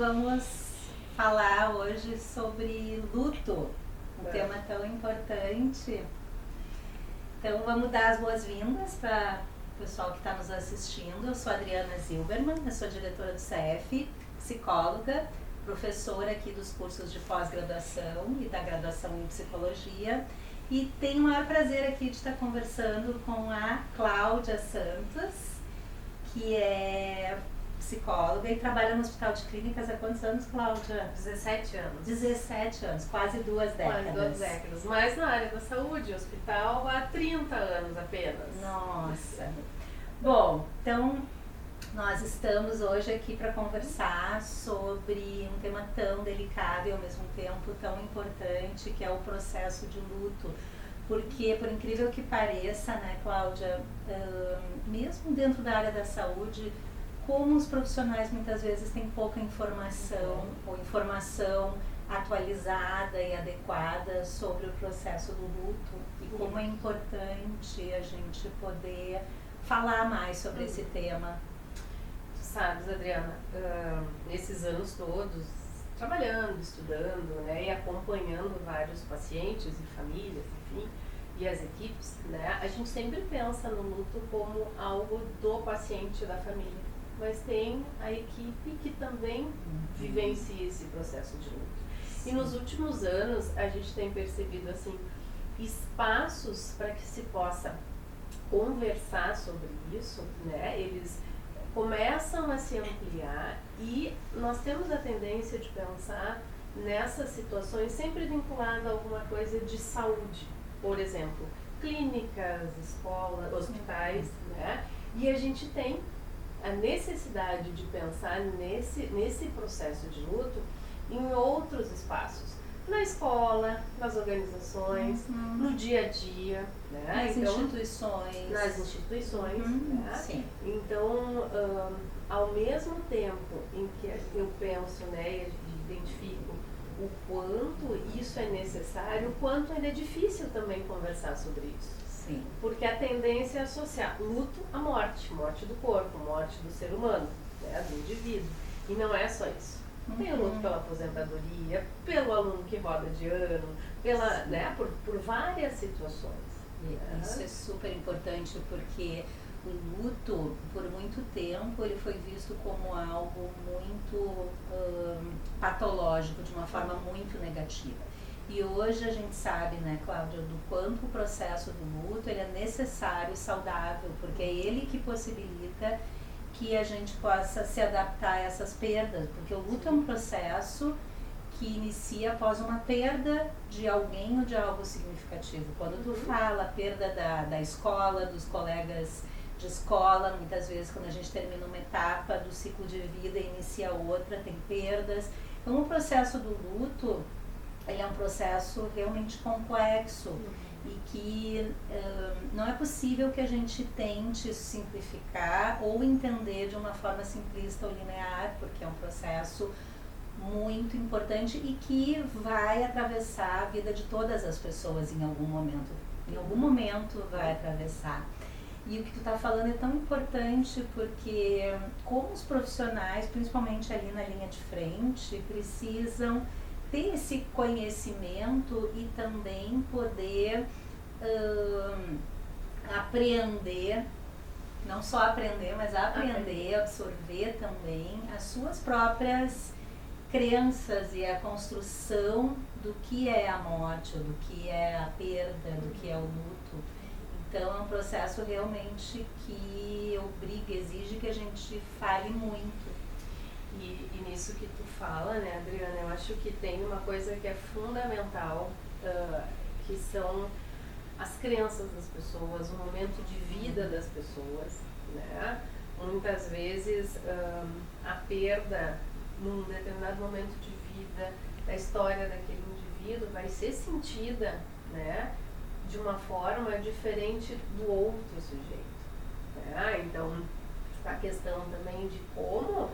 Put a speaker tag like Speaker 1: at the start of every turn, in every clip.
Speaker 1: vamos falar hoje sobre luto, um tema tão importante. Então vamos dar as boas-vindas para o pessoal que está nos assistindo. Eu sou a Adriana Zilberman, eu sou diretora do CEF, psicóloga, professora aqui dos cursos de pós-graduação e da graduação em psicologia. E tenho o maior prazer aqui de estar conversando com a Cláudia Santos, que é psicóloga e trabalha no Hospital de Clínicas há quantos anos, Cláudia?
Speaker 2: 17 anos.
Speaker 1: 17 anos, quase 2 décadas.
Speaker 2: Quase 2 décadas. Mas na área da saúde, hospital, há 30 anos apenas.
Speaker 1: Nossa! Bom, então nós estamos hoje aqui para conversar sobre um tema tão delicado e ao mesmo tempo tão importante, que é o processo de luto. Porque, por incrível que pareça, né, Cláudia, mesmo dentro da área da saúde, como os profissionais muitas vezes têm pouca informação ou informação atualizada e adequada sobre o processo do luto e como é importante a gente poder falar mais sobre esse tema.
Speaker 2: Tu sabes, Adriana, nesses anos todos, trabalhando, estudando, né, e acompanhando vários pacientes e famílias, enfim, e as equipes, né, a gente sempre pensa no luto como algo do paciente e da família. Mas tem a equipe que também vivencia esse processo de luto. Sim. E nos últimos anos a gente tem percebido assim espaços para que se possa conversar sobre isso, né? Eles começam a se ampliar e nós temos a tendência de pensar nessas situações sempre vinculado a alguma coisa de saúde, por exemplo, clínicas, escolas, hospitais, né? E a gente tem a necessidade de pensar nesse processo de luto em outros espaços, na escola, nas organizações, no dia a dia, né?
Speaker 1: Nas instituições.
Speaker 2: Nas instituições, né?
Speaker 1: Sim.
Speaker 2: Então, ao mesmo tempo em que eu penso, né, e identifico o quanto isso é necessário, o quanto ainda é difícil também conversar sobre isso.
Speaker 1: Sim.
Speaker 2: Porque a tendência é associar luto à morte, morte do corpo, morte do ser humano, né, do indivíduo. E não é só isso. Tem o luto pela aposentadoria, pelo aluno que roda de ano, né, por várias situações.
Speaker 1: Isso é super importante porque o luto, por muito tempo, ele foi visto como algo muito patológico, de uma forma muito negativa. E hoje a gente sabe, né, Cláudia, do quanto o processo do luto ele é necessário e saudável, porque é ele que possibilita que a gente possa se adaptar a essas perdas, porque o luto é um processo que inicia após uma perda de alguém ou de algo significativo. Quando tu fala a perda da escola, dos colegas de escola, muitas vezes quando a gente termina uma etapa do ciclo de vida e inicia outra, tem perdas. Então o processo do luto ele é um processo realmente complexo e que não é possível que a gente tente simplificar ou entender de uma forma simplista ou linear, porque é um processo muito importante e que vai atravessar a vida de todas as pessoas em algum momento. Em algum momento vai atravessar. E o que tu está falando é tão importante porque como os profissionais, principalmente ali na linha de frente, precisam ter esse conhecimento e também poder aprender, não só aprender, mas aprender, absorver também as suas próprias crenças e a construção do que é a morte, ou do que é a perda, do que é o luto. Então é um processo realmente que obriga, exige que a gente fale muito.
Speaker 2: E nisso que tu fala, né, Adriana, eu acho que tem uma coisa que é fundamental, que são as crenças das pessoas, o momento de vida das pessoas, né? Muitas vezes a perda num determinado momento de vida da história daquele indivíduo vai ser sentida, né, de uma forma diferente do outro sujeito, né? Então a questão também de como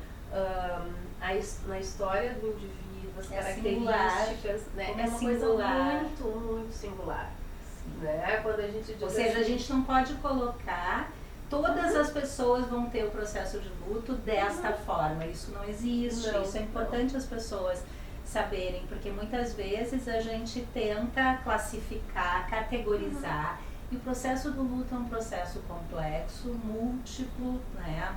Speaker 2: na história do indivíduo, as características, né, é uma coisa muito, muito singular. Né? Quando a gente diz
Speaker 1: ou seja, a gente não pode colocar todas as pessoas vão ter o processo de luto desta forma. Isso não existe. Isso é importante as pessoas saberem, porque muitas vezes a gente tenta classificar, categorizar, e o processo do luto é um processo complexo, múltiplo, né,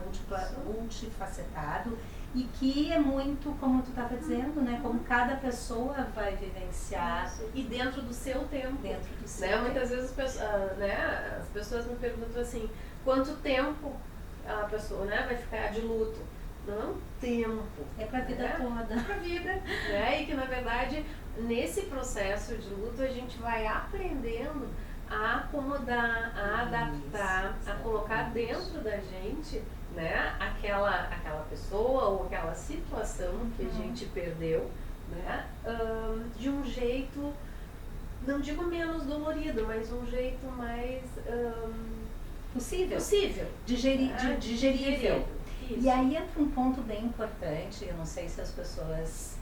Speaker 1: multifacetado, e que é muito, como tu estava dizendo, né, como cada pessoa vai vivenciar.
Speaker 2: Isso. E dentro do seu tempo.
Speaker 1: Dentro do seu
Speaker 2: né?
Speaker 1: tempo.
Speaker 2: Muitas vezes as pessoas me perguntam assim, quanto tempo a pessoa, né, vai ficar de luto? Não é um tempo.
Speaker 1: É pra vida toda.
Speaker 2: É pra vida. Né? E que, na verdade, nesse processo de luto, a gente vai aprendendo a acomodar, a adaptar, a colocar dentro da gente, né, aquela pessoa ou aquela situação que a gente perdeu, né, de um jeito, não digo menos dolorido, mas um jeito mais
Speaker 1: possível. Digerível. E aí entra um ponto bem importante, eu não sei se as pessoas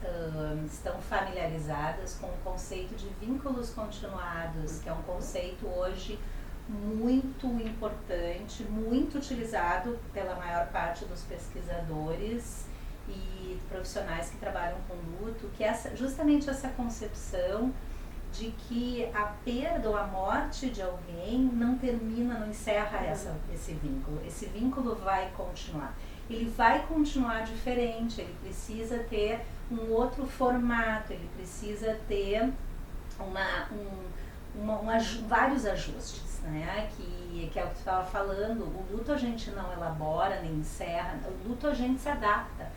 Speaker 1: estão familiarizadas com o conceito de vínculos continuados, que é um conceito hoje muito importante, muito utilizado pela maior parte dos pesquisadores e profissionais que trabalham com luto, que é justamente essa concepção de que a perda ou a morte de alguém não termina, não encerra esse vínculo. Esse vínculo vai continuar. Ele vai continuar diferente, ele precisa ter um outro formato, ele precisa ter vários ajustes, né? Que é o que tu estava falando. O luto a gente não elabora nem encerra, o luto a gente se adapta.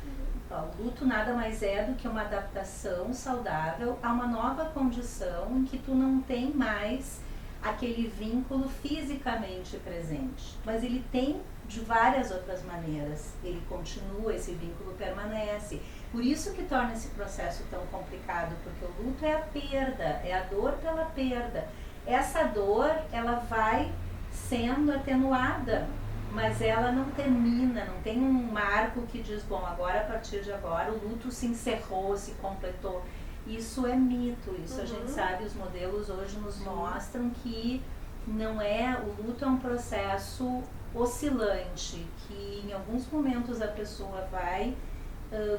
Speaker 1: O luto nada mais é do que uma adaptação saudável a uma nova condição em que tu não tem mais aquele vínculo fisicamente presente, mas ele tem de várias outras maneiras, ele continua, esse vínculo permanece. Por isso que torna esse processo tão complicado, porque o luto é a perda, é a dor pela perda. Essa dor, ela vai sendo atenuada, mas ela não termina, não tem um marco que diz, bom, agora a partir de agora o luto se encerrou, se completou. Isso é mito, isso a gente sabe, os modelos hoje nos mostram que não é, o luto é um processo oscilante, que em alguns momentos a pessoa vai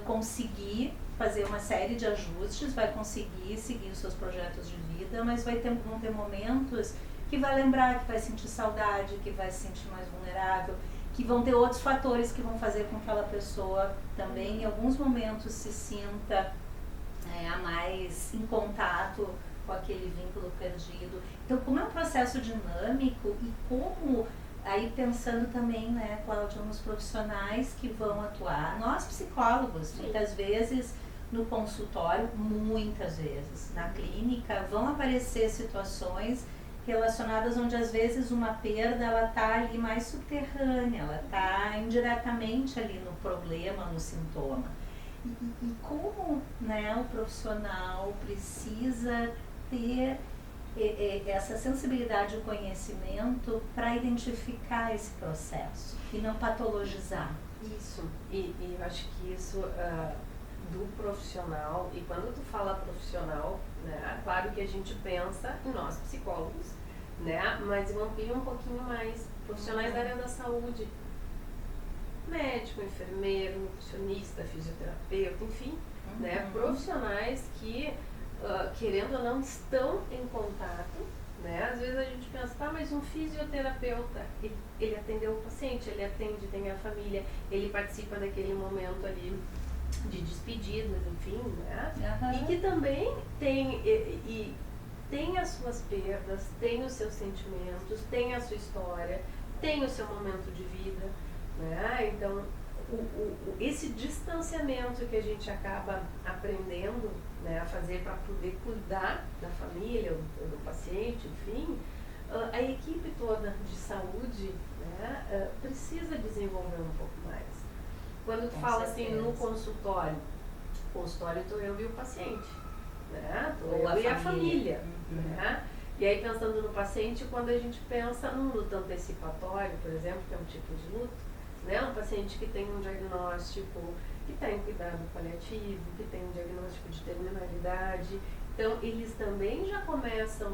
Speaker 1: conseguir fazer uma série de ajustes, vai conseguir seguir os seus projetos de vida, mas vão ter momentos que vai lembrar, que vai sentir saudade, que vai se sentir mais vulnerável, que vão ter outros fatores que vão fazer com que aquela pessoa também em alguns momentos se sinta a mais em contato com aquele vínculo perdido. Então, como é um processo dinâmico e como, aí pensando também, né, Cláudia, nos profissionais que vão atuar, nós psicólogos, muitas vezes no consultório, muitas vezes na clínica, vão aparecer situações relacionadas onde às vezes uma perda, ela está ali mais subterrânea, ela está indiretamente ali no problema, no sintoma. E como, né, o profissional precisa ter essa sensibilidade e conhecimento para identificar esse processo e não patologizar.
Speaker 2: Isso, e eu acho que isso do profissional, e quando tu fala profissional, né, claro que a gente pensa em nós psicólogos, né, mas vamos ir um pouquinho mais profissionais da área da saúde, médico, enfermeiro, nutricionista, fisioterapeuta, enfim, né, profissionais que, querendo ou não, estão em contato, né, às vezes a gente pensa, tá, mas um fisioterapeuta, ele atendeu o paciente, ele atende, tem a família, ele participa daquele momento ali de despedidas, enfim, né, e que também tem as suas perdas, tem os seus sentimentos, tem a sua história, tem o seu momento de vida, né? Então, esse distanciamento que a gente acaba aprendendo, né, a fazer para poder cuidar da família, do paciente, enfim, a equipe toda de saúde, né, precisa desenvolver um pouco mais. Quando tu fala assim no consultório estou eu e o paciente, né? Tô eu e a família, né? E aí pensando no paciente, quando a gente pensa num luto antecipatório, por exemplo, que é um tipo de luto, né? Um paciente que tem um diagnóstico, que está em cuidado paliativo, que tem um diagnóstico de terminalidade, então eles também já começam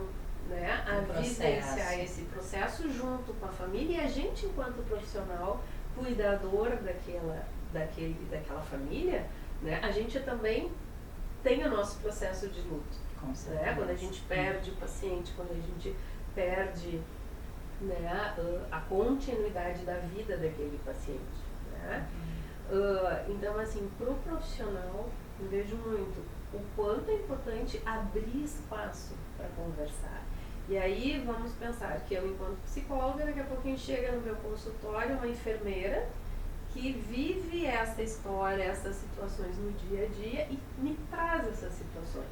Speaker 2: né, a vivenciar esse processo junto com a família, e a gente, enquanto profissional, cuidador daquela família, né, a gente também tem o nosso processo de luto. Né? Quando a gente perde o paciente, quando a gente perde, né, a continuidade da vida daquele paciente. Né? Então, assim, para o profissional, eu vejo muito o quanto é importante abrir espaço para conversar. E aí vamos pensar que eu, enquanto psicóloga, daqui a pouquinho chega no meu consultório uma enfermeira que vive essa história, essas situações no dia a dia e me traz essas situações.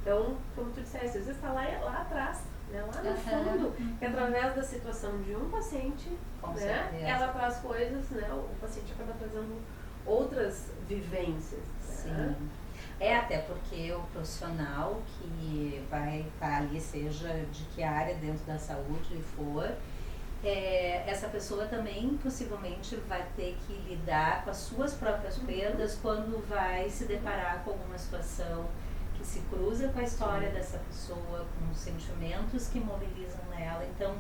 Speaker 2: Então, como tu disseste, às vezes está lá atrás, né, lá no fundo, que através da situação de um paciente, né, ela traz coisas, né, o paciente acaba trazendo outras vivências.
Speaker 1: Sim.
Speaker 2: Né?
Speaker 1: Até porque o profissional que vai estar ali, seja de que área dentro da saúde for, essa pessoa também possivelmente vai ter que lidar com as suas próprias perdas quando vai se deparar com alguma situação que se cruza com a história dessa pessoa, com os sentimentos que mobilizam nela. Então,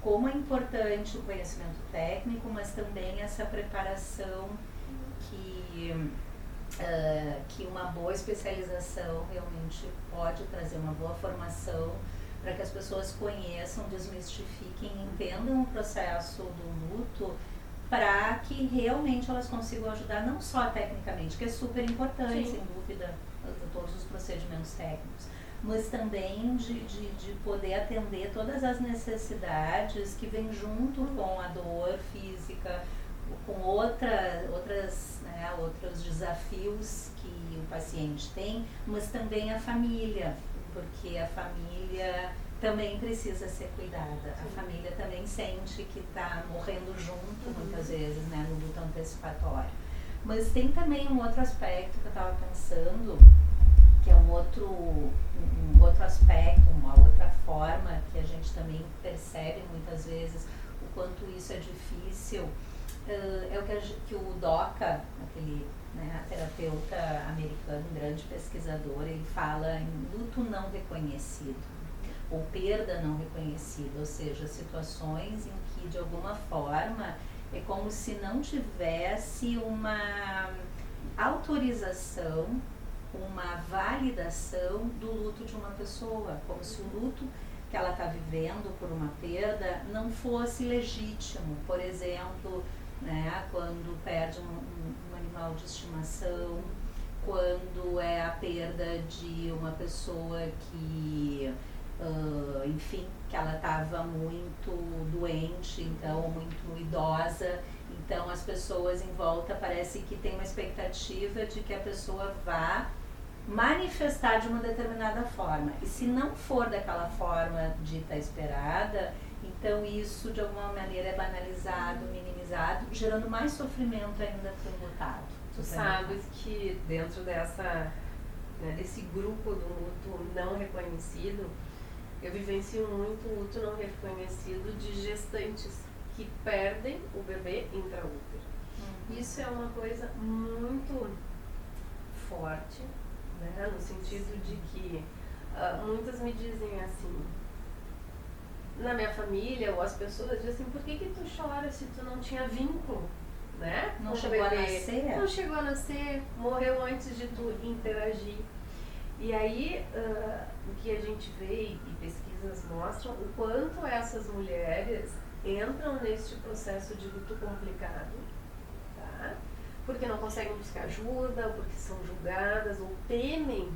Speaker 1: como é importante o conhecimento técnico, mas também essa preparação que uma boa especialização realmente pode trazer, uma boa formação para que as pessoas conheçam, desmistifiquem, entendam o processo do luto, para que realmente elas consigam ajudar, não só tecnicamente, que é super importante, sem dúvida, todos os procedimentos técnicos, mas também de poder atender todas as necessidades que vêm junto com a dor física, com outros desafios que o paciente tem, mas também a família, porque a família também precisa ser cuidada. A família também sente que está morrendo junto, muitas vezes, né, no luto antecipatório. Mas tem também um outro aspecto que eu estava pensando, que é um outro aspecto, uma outra forma que a gente também percebe muitas vezes o quanto isso é difícil. É o que o Doca, aquele, né, terapeuta americano, um grande pesquisador, ele fala em luto não reconhecido, ou perda não reconhecida, ou seja, situações em que de alguma forma é como se não tivesse uma autorização, uma validação do luto de uma pessoa, como se o luto que ela está vivendo por uma perda não fosse legítimo. Por exemplo, né, quando perde um animal de estimação, quando é a perda de uma pessoa que, enfim, que ela estava muito doente, então muito idosa, então as pessoas em volta parece que tem uma expectativa de que a pessoa vá manifestar de uma determinada forma, e se não for daquela forma dita esperada, então isso de alguma maneira é banalizado, minimizado, gerando mais sofrimento ainda para o lutado.
Speaker 2: Tu sabes que dentro desse grupo do luto não reconhecido, eu vivencio muito o luto não reconhecido de gestantes que perdem o bebê intraútero. Isso é uma coisa muito forte, né, no sentido de que muitas me dizem assim, na minha família, ou as pessoas dizem assim, por que tu chora se tu não tinha vínculo, né?
Speaker 1: Não chegou a nascer?
Speaker 2: Não chegou a nascer, morreu antes de tu interagir. E aí, o que a gente vê e pesquisas mostram, o quanto essas mulheres entram neste processo de luto complicado, tá? Porque não conseguem buscar ajuda, ou porque são julgadas, ou temem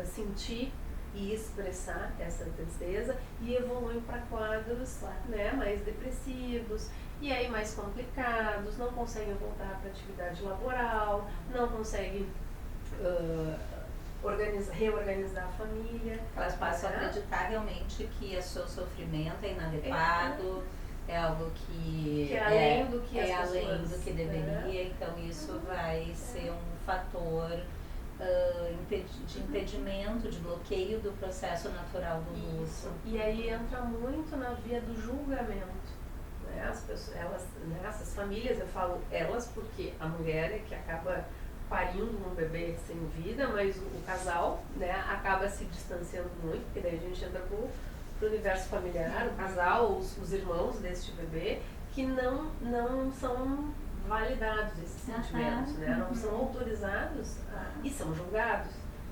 Speaker 2: sentir e expressar essa tristeza, e evoluem para quadros, né, mais depressivos, e aí mais complicados, não conseguem voltar para a atividade laboral, não conseguem reorganizar a família.
Speaker 1: Elas passam a acreditar realmente que o seu sofrimento é inadequado, é algo que
Speaker 2: é além do que
Speaker 1: além do que deveria, então isso vai ser um fator de impedimento, de bloqueio do processo natural do luto.
Speaker 2: E aí entra muito na via do julgamento. Né? As pessoas, essas famílias, eu falo elas porque a mulher é que acaba parindo um bebê sem vida, mas o casal, né, acaba se distanciando muito, porque daí a gente entra pro pro universo familiar, o casal, os irmãos deste bebê, que não são validados esses sentimentos, né? Não são autorizados e são julgados.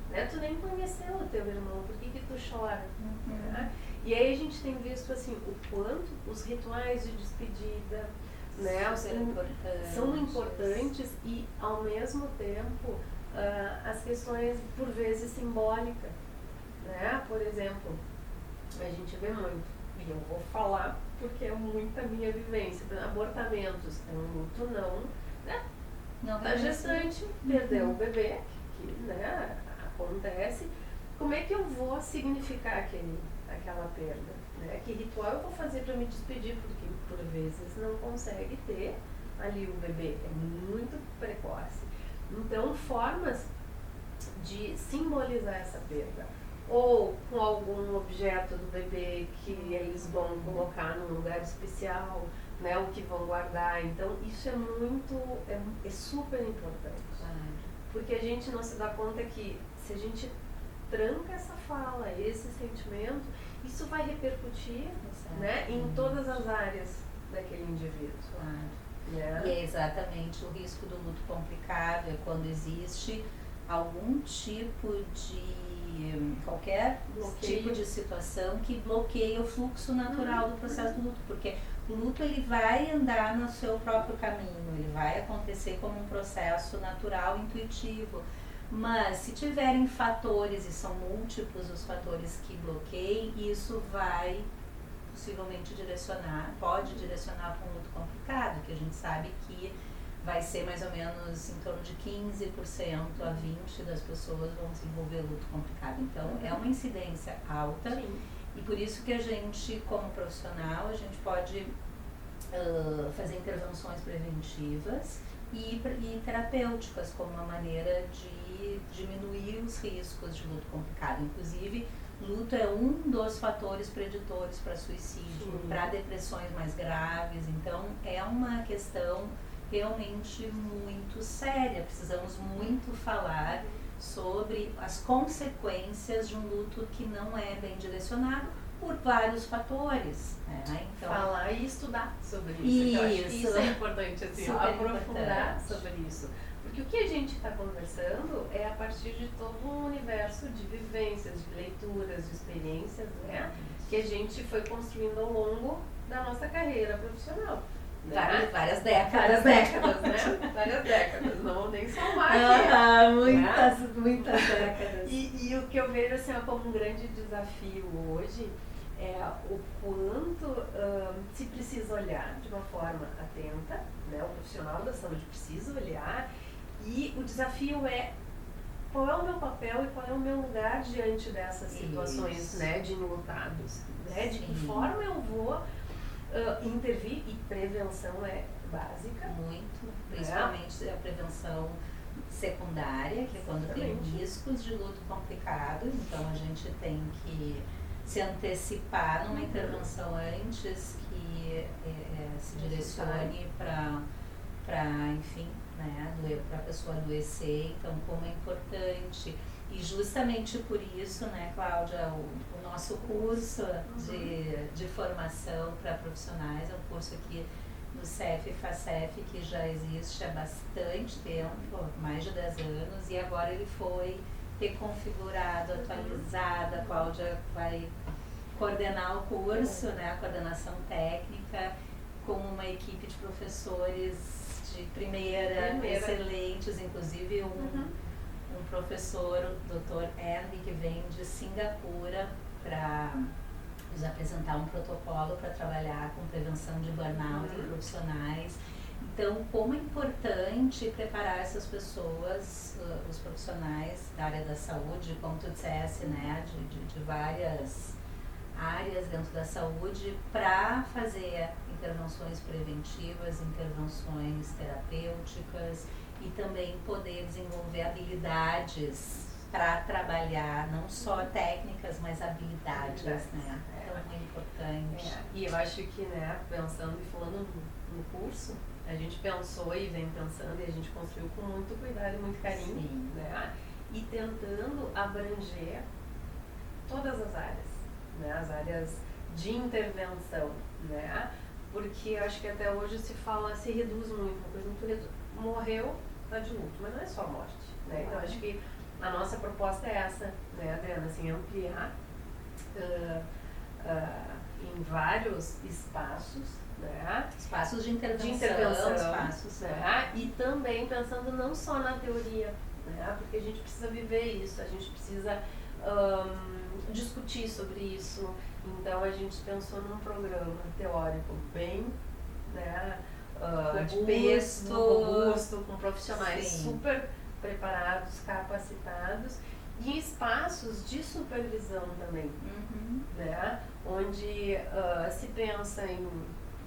Speaker 2: Né? Tu nem conheceu o teu irmão, por que tu chora? Né? E aí a gente tem visto assim, o quanto os rituais de despedida, né, são importantes e ao mesmo tempo as questões por vezes simbólicas. Né? Por exemplo, a gente vê muito, e eu vou falar porque é muita minha vivência, abortamentos, é um luto não, a gestante perdeu o bebê, que né, acontece, como é que eu vou significar aquela perda? Né? Que ritual eu vou fazer para me despedir? Porque por vezes não consegue ter ali o bebê, é muito precoce. Então, formas de simbolizar essa perda, ou com algum objeto do bebê que eles vão colocar num lugar especial, né, o que vão guardar. Então, isso é super importante. Porque a gente não se dá conta que se a gente tranca essa fala, esse sentimento, isso vai repercutir, né, em todas as áreas daquele indivíduo.
Speaker 1: Né? E é exatamente o risco do luto complicado, é quando existe algum tipo de qualquer tipo de situação que bloqueia o fluxo natural do processo do luto, porque o luto ele vai andar no seu próprio caminho, ele vai acontecer como um processo natural, intuitivo, mas se tiverem fatores, e são múltiplos os fatores que bloqueiam, isso vai possivelmente pode direcionar para um luto complicado, que a gente sabe que vai ser mais ou menos em torno de 15% a 20% das pessoas vão desenvolver luto complicado. Então, é uma incidência alta.
Speaker 2: Sim.
Speaker 1: E por isso que a gente, como profissional, a gente pode fazer intervenções preventivas e terapêuticas como uma maneira de diminuir os riscos de luto complicado. Inclusive, luto é um dos fatores preditores para suicídio, para depressões mais graves. Então, é uma questão realmente muito séria. Precisamos muito falar sobre as consequências de um luto que não é bem direcionado por vários fatores. Né? Então,
Speaker 2: falar e estudar sobre isso. Eu acho que isso é importante, assim, aprofundar sobre isso. Porque o que a gente está conversando é a partir de todo um universo de vivências, de leituras, de experiências, né? Que a gente foi construindo ao longo da nossa carreira profissional.
Speaker 1: Várias décadas,
Speaker 2: né? Várias décadas, não nem só mais.
Speaker 1: Muitas décadas.
Speaker 2: E o que eu vejo assim, como um grande desafio hoje é o quanto se precisa olhar de uma forma atenta, né? O profissional da saúde precisa olhar, e o desafio é qual é o meu papel e qual é o meu lugar diante dessas situações, né, de enlutados, né? De que forma eu vou intervir, e prevenção é básica.
Speaker 1: Muito, principalmente a prevenção secundária, que é quando tem riscos de luto complicado, então a gente tem que se antecipar numa intervenção antes que se direcione para enfim, né, para a pessoa adoecer. Então, como é importante. E justamente por isso, né, Cláudia, o nosso curso de formação para profissionais é um curso aqui do CEF e FACEF que já existe há bastante tempo, mais de 10 anos, e agora ele foi reconfigurado, atualizado. A Cláudia vai coordenar o curso, né, a coordenação técnica, com uma equipe de professores de primeira. Excelentes, inclusive um professor, o Dr. Andy, que vem de Singapura para nos apresentar um protocolo para trabalhar com prevenção de burnout em profissionais. Então, como é importante preparar essas pessoas, os profissionais da área da saúde, como tu disseste, né, de várias áreas dentro da saúde, para fazer intervenções preventivas, intervenções terapêuticas, e também poder desenvolver habilidades para trabalhar, não só técnicas, mas habilidades, né? Então, é importante.
Speaker 2: E eu acho que, né, pensando e falando no curso, a gente pensou e vem pensando, e a gente construiu com muito cuidado e muito carinho, né? E tentando abranger todas as áreas, né? As áreas de intervenção, né? Porque eu acho que até hoje se reduz muito, uma coisa muito morreu, tá de luto, mas não é só morte, né? Então acho que a nossa proposta é essa, né, Adriana, assim, ampliar em vários espaços, né?
Speaker 1: Espaços de intervenção, espaços,
Speaker 2: né? E também pensando não só na teoria, né? Porque a gente precisa viver isso, a gente precisa discutir sobre isso. Então a gente pensou num programa teórico bem, né, robusto, com profissionais super preparados, capacitados, e espaços de supervisão também, né, onde se pensa em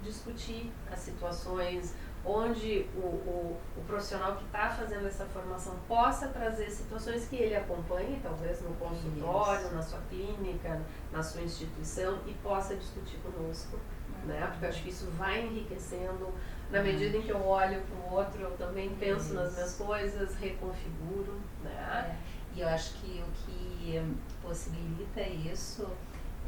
Speaker 2: discutir as situações, onde o profissional que está fazendo essa formação possa trazer situações que ele acompanhe, talvez no consultório, na sua clínica, na sua instituição, e possa discutir conosco, né? Porque eu acho que isso vai enriquecendo. Na medida em que eu olho para o outro, eu também penso nas minhas coisas, reconfiguro, né?
Speaker 1: E eu acho que o que possibilita isso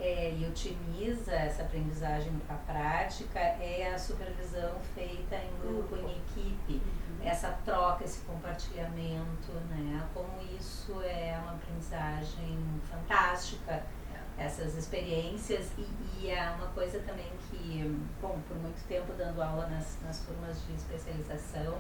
Speaker 1: e otimiza essa aprendizagem para a prática é a supervisão feita em grupo, em equipe, essa troca, esse compartilhamento, né? Como isso é uma aprendizagem fantástica, essas experiências, e é uma coisa também que, bom, por muito tempo dando aula nas turmas de especialização,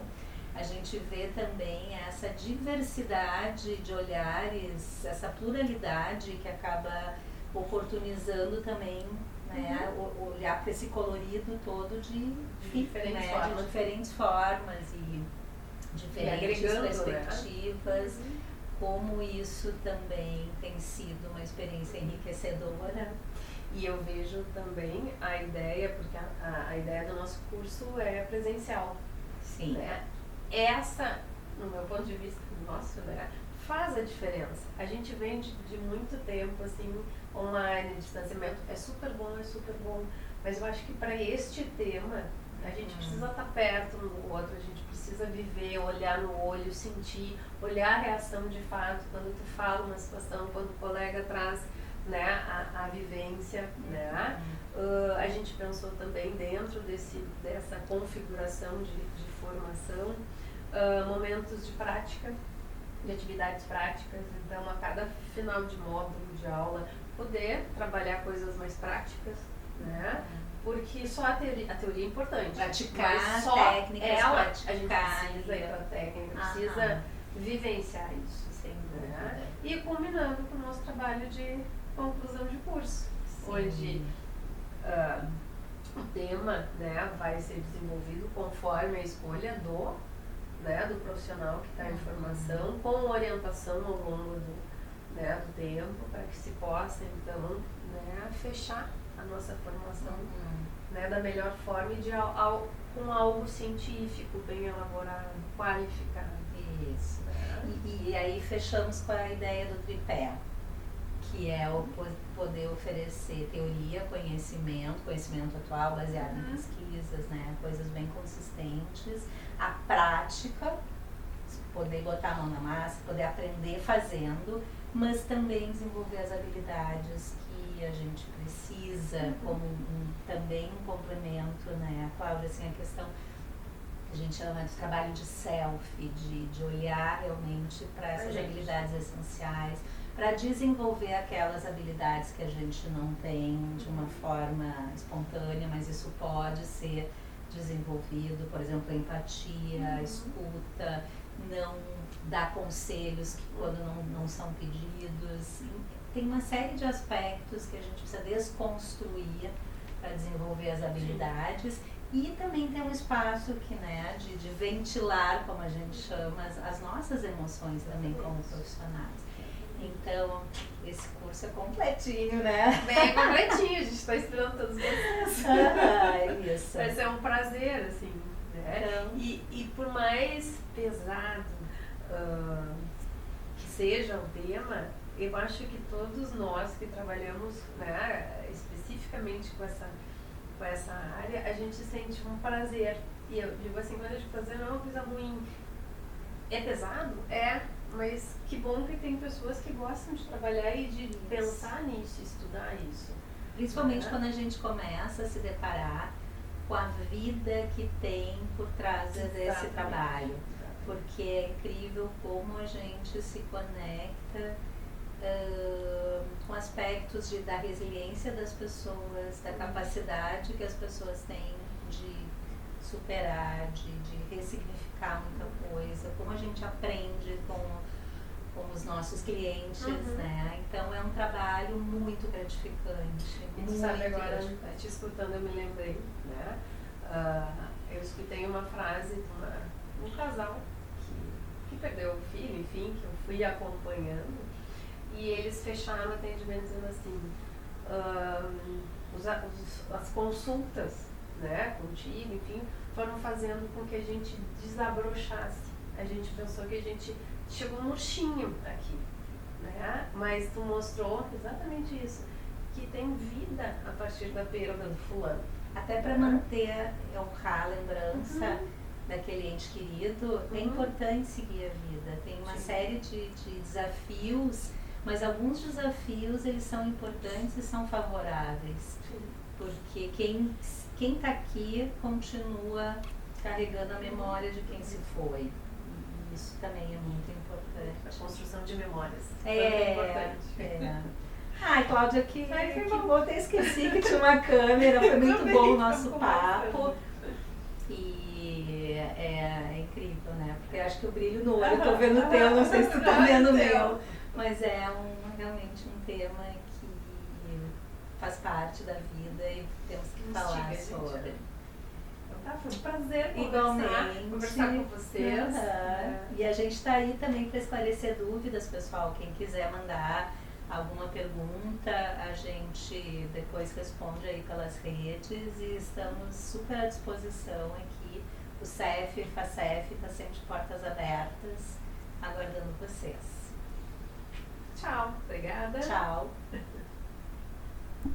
Speaker 1: a gente vê também essa diversidade de olhares, essa pluralidade que acaba oportunizando também, né, olhar para esse colorido todo de diferentes formas e diferentes perspectivas, né? Como isso também tem sido uma experiência enriquecedora.
Speaker 2: E eu vejo também a ideia, porque a ideia do nosso curso é presencial.
Speaker 1: Sim.
Speaker 2: Né? Essa, no meu ponto de vista, nosso, né, faz a diferença. A gente vem de muito tempo, assim, online, distanciamento, é super bom, mas eu acho que para este tema, a gente precisa estar perto um do outro, a gente precisa viver, olhar no olho, sentir, olhar a reação de fato, quando tu fala uma situação, quando o colega traz, né, a vivência, né? A gente pensou também dentro dessa configuração de formação, momentos de prática, de atividades práticas, então a cada final de módulo de aula poder trabalhar coisas mais práticas, né? Porque só a teoria é importante.
Speaker 1: Praticar
Speaker 2: só
Speaker 1: técnicas,
Speaker 2: ela, a gente precisa ir para a técnica, precisa vivenciar isso,
Speaker 1: sem dúvida.
Speaker 2: né? E combinando com o nosso trabalho de conclusão de curso, onde o tema, né, vai ser desenvolvido conforme a escolha do profissional que está em formação, com orientação ao longo do tempo, para que se possa, então, né, fechar a nossa formação, né, da melhor forma e com algo científico, bem elaborado, qualificado.
Speaker 1: Isso. Né? E aí fechamos com a ideia do tripé, que é o poder oferecer teoria, conhecimento atual baseado em pesquisas, né, coisas bem consistentes, a prática, poder botar a mão na massa, poder aprender fazendo, mas também desenvolver as habilidades que a gente precisa, como também um complemento, né, Cláudia, assim, a questão que a gente chama de trabalho de self, de olhar realmente para essas habilidades essenciais, para desenvolver aquelas habilidades que a gente não tem de uma forma espontânea, mas isso pode ser desenvolvido, por exemplo, a empatia, a escuta, não dar conselhos que quando não são pedidos. Tem uma série de aspectos que a gente precisa desconstruir para desenvolver as habilidades. E também tem um espaço que, né, de ventilar, como a gente chama, as nossas emoções também como profissionais. Então, esse curso é completinho, né?
Speaker 2: Bem completinho, a gente está esperando todos vocês.
Speaker 1: Isso.
Speaker 2: Vai ser um prazer, assim, né? Então, e por mais pesado que seja o tema, eu acho que todos nós que trabalhamos, né, especificamente com essa área, a gente sente um prazer. E eu digo assim, quando eu digo prazer, não é uma coisa ruim. É pesado? É. Mas que bom que tem pessoas que gostam de trabalhar e de pensar nisso, estudar isso.
Speaker 1: Principalmente quando a gente começa a se deparar com a vida que tem por trás desse trabalho. Porque é incrível como a gente se conecta com aspectos da resiliência das pessoas, da capacidade que as pessoas têm de superar, de ressignificar muita coisa, como a gente aprende com os nossos clientes, né? Então é um trabalho muito gratificante.
Speaker 2: E tu sabe, agora, te escutando, eu me lembrei, né? Eu escutei uma frase de um casal que perdeu o filho, enfim, que eu fui acompanhando, e eles fecharam o atendimento dizendo assim, as consultas, né, contigo, enfim, foram fazendo com que a gente desabrochasse. A gente pensou que a gente chegou murchinho aqui, né? Mas tu mostrou exatamente isso, que tem vida a partir da perda do fulano.
Speaker 1: Até para manter, honrar a lembrança daquele ente querido, é importante seguir a vida. Tem uma série de desafios, mas alguns desafios eles são importantes e são favoráveis. Porque quem está aqui continua carregando a memória de quem se foi. E isso também é muito importante.
Speaker 2: A construção de memórias.
Speaker 1: É importante. Ai, Cláudia, que bom, até esqueci que tinha uma câmera, foi muito bom o nosso papo. E é incrível, né? Porque acho que o brilho no olho, eu tô vendo o teu, não sei se tu tá vendo o meu. Mas é realmente um tema que faz parte da vida e temos que falar sobre.
Speaker 2: Então tá, foi um prazer
Speaker 1: conversar
Speaker 2: com vocês.
Speaker 1: E a gente está aí também para esclarecer dúvidas, pessoal. Quem quiser mandar alguma pergunta, a gente depois responde aí pelas redes e estamos super à disposição aqui. O CEF, o FACEF está sempre de portas abertas, aguardando vocês.
Speaker 2: Tchau, obrigada.
Speaker 1: Tchau.